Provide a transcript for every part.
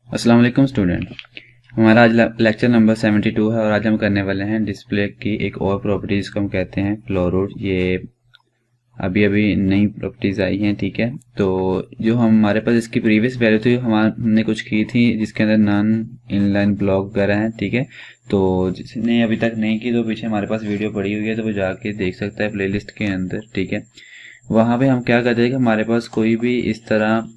अस्सलाम वालेकुम स्टूडेंट। हमारा आज लेक्चर नंबर 72 है और आज हम करने वाले हैं डिस्प्ले की एक और प्रॉपर्टी जिसको हम कहते हैं फ्लोरूट। ये अभी अभी नई प्रॉपर्टीज़ आई हैं, ठीक है। तो जो हमारे पास इसकी प्रीवियस वैल्यू थी हमने कुछ की थी जिसके अंदर नॉन इनलाइन ब्लॉक वगैरह हैं, ठीक है। तो जिसने अभी तक नहीं की तो पीछे हमारे पास वीडियो पड़ी हुई है, तो वो जाके देख सकता है प्लेलिस्ट के अंदर, ठीक है। वहाँ पे हम क्या करते हैं कि हमारे पास कोई भी इस तरह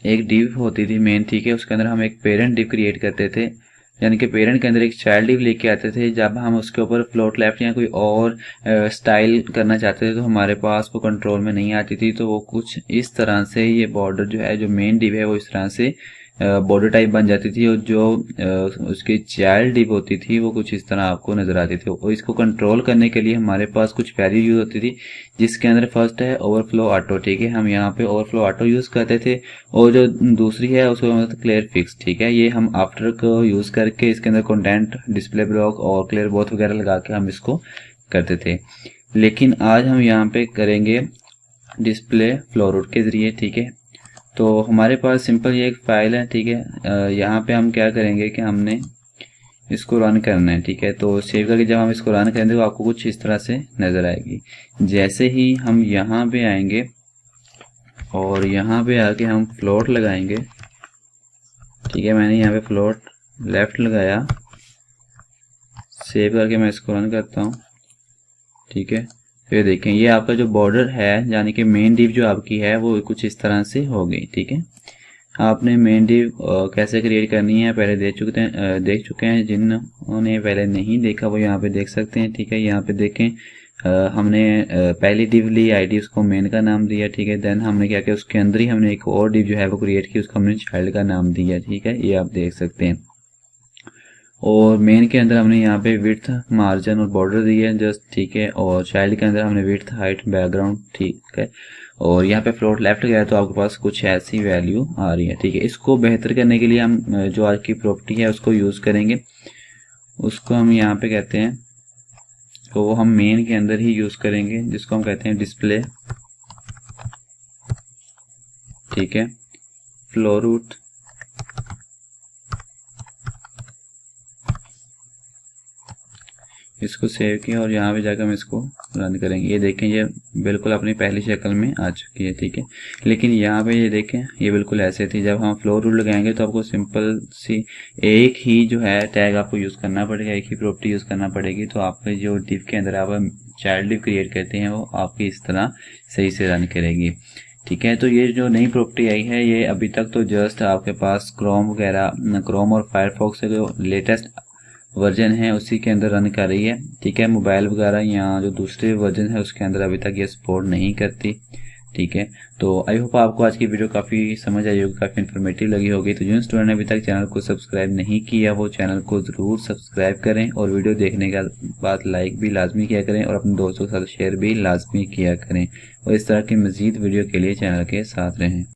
एक डिव होती थी मेन, ठीक है। उसके अंदर हम एक पेरेंट डिव क्रिएट करते थे, यानी कि पेरेंट के अंदर एक चाइल्ड डिव लेके आते थे। जब हम उसके ऊपर फ्लोट लेफ्ट या कोई और स्टाइल करना चाहते थे तो हमारे पास वो कंट्रोल में नहीं आती थी। तो वो कुछ इस तरह से ये बॉर्डर जो है, जो मेन डिव है, वो इस तरह से बॉर्डर टाइप बन जाती थी। और जो उसकी चाइल्ड डिव होती थी वो कुछ इस तरह आपको नजर आती थी। और इसको कंट्रोल करने के लिए हमारे पास कुछ वैल्यू यूज होती थी, जिसके अंदर फर्स्ट है ओवरफ्लो ऑटो, ठीक है। हम यहाँ पे ओवरफ्लो ऑटो यूज करते थे। और जो दूसरी है उसको मतलब क्लियर फिक्स, ठीक है। ये हम आफ्टर को यूज करके इसके अंदर कंटेंट डिस्प्ले ब्लॉक और क्लियर बोथ वगैरह लगा के हम इसको करते थे। लेकिन आज हम यहाँ पे करेंगे डिस्प्ले फ्लोरूट के जरिए, ठीक है। तो हमारे पास सिंपल ये एक फाइल है, ठीक है। यहाँ पे हम क्या करेंगे कि हमने इसको रन करना है, ठीक है। तो सेव करके जब हम इसको रन करेंगे तो आपको कुछ इस तरह से नजर आएगी। जैसे ही हम यहाँ पे आएंगे और यहाँ पे आके हम फ्लोट लगाएंगे, ठीक है। मैंने यहाँ पे फ्लोट लेफ्ट लगाया, सेव करके मैं इसको रन करता हूँ, ठीक है। फिर देखें ये आपका जो बॉर्डर है, यानी कि मेन डिव जो आपकी है वो कुछ इस तरह से हो गई, ठीक है। आपने मेन डिव कैसे क्रिएट करनी है पहले देख चुके हैं। जिन्होंने पहले नहीं देखा वो यहाँ पे देख सकते हैं, ठीक है। यहाँ पे देखें हमने पहली डिव ली आईडी, उसको मेन का नाम दिया, ठीक है। देन हमने क्या किया, उसके अंदर ही हमने एक और डिव जो है वो क्रिएट की, उसको हमने चाइल्ड का नाम दिया, ठीक है। ये आप देख सकते हैं। और मेन के अंदर हमने यहाँ पे विड्थ, मार्जिन और बॉर्डर दिया है जस्ट, ठीक है। और चाइल्ड के अंदर हमने विड्थ, हाइट, बैकग्राउंड, ठीक है। और यहाँ पे फ्लोट लेफ्ट गया तो आपके पास कुछ ऐसी वैल्यू आ रही है, ठीक है। इसको बेहतर करने के लिए हम जो आज की प्रॉपर्टी है उसको यूज करेंगे। उसको हम यहाँ पे कहते हैं, तो वो हम मेन के अंदर ही यूज करेंगे, जिसको हम कहते हैं डिस्प्ले, ठीक है, फ्लोरूट। इसको सेव किया और यहाँ पे जाकर हम इसको रन करेंगे। ये देखें ये बिल्कुल अपनी पहली शक्ल में आ चुकी है, ठीक है। लेकिन यहाँ पे ये देखें ये बिल्कुल ऐसे थी। जब हम फ्लोर रूल लगाएंगे तो आपको सिंपल सी एक ही जो है टैग आपको यूज़ करना पड़ेगा, एक ही प्रॉपर्टी यूज़ करना पड़ेगी। तो आपके जो डिव के अंदर आप चाइल्ड डिव क्रिएट करते हैं वो आपकी इस तरह सही से रन करेगी, ठीक है। तो ये जो नई प्रॉपर्टी आई है ये अभी तक तो जस्ट आपके पास क्रोम वगैरह, क्रोम और फायरफॉक्स के जो लेटेस्ट वर्जन है उसी के अंदर रन कर रही है, ठीक है। मोबाइल वगैरह या जो दूसरे वर्जन है उसके अंदर अभी तक ये सपोर्ट नहीं करती, ठीक है। तो आई होप आपको आज की वीडियो काफ़ी समझ आई होगी, काफ़ी इन्फॉर्मेटिव लगी होगी। तो जिन स्टूडेंट ने अभी तक चैनल को सब्सक्राइब नहीं किया वो चैनल को ज़रूर सब्सक्राइब करें और वीडियो देखने के बाद लाइक भी लाजमी किया करें और अपने दोस्तों के साथ शेयर भी लाजमी किया करें। और इस तरह की मज़ीद वीडियो के लिए चैनल के साथ रहें।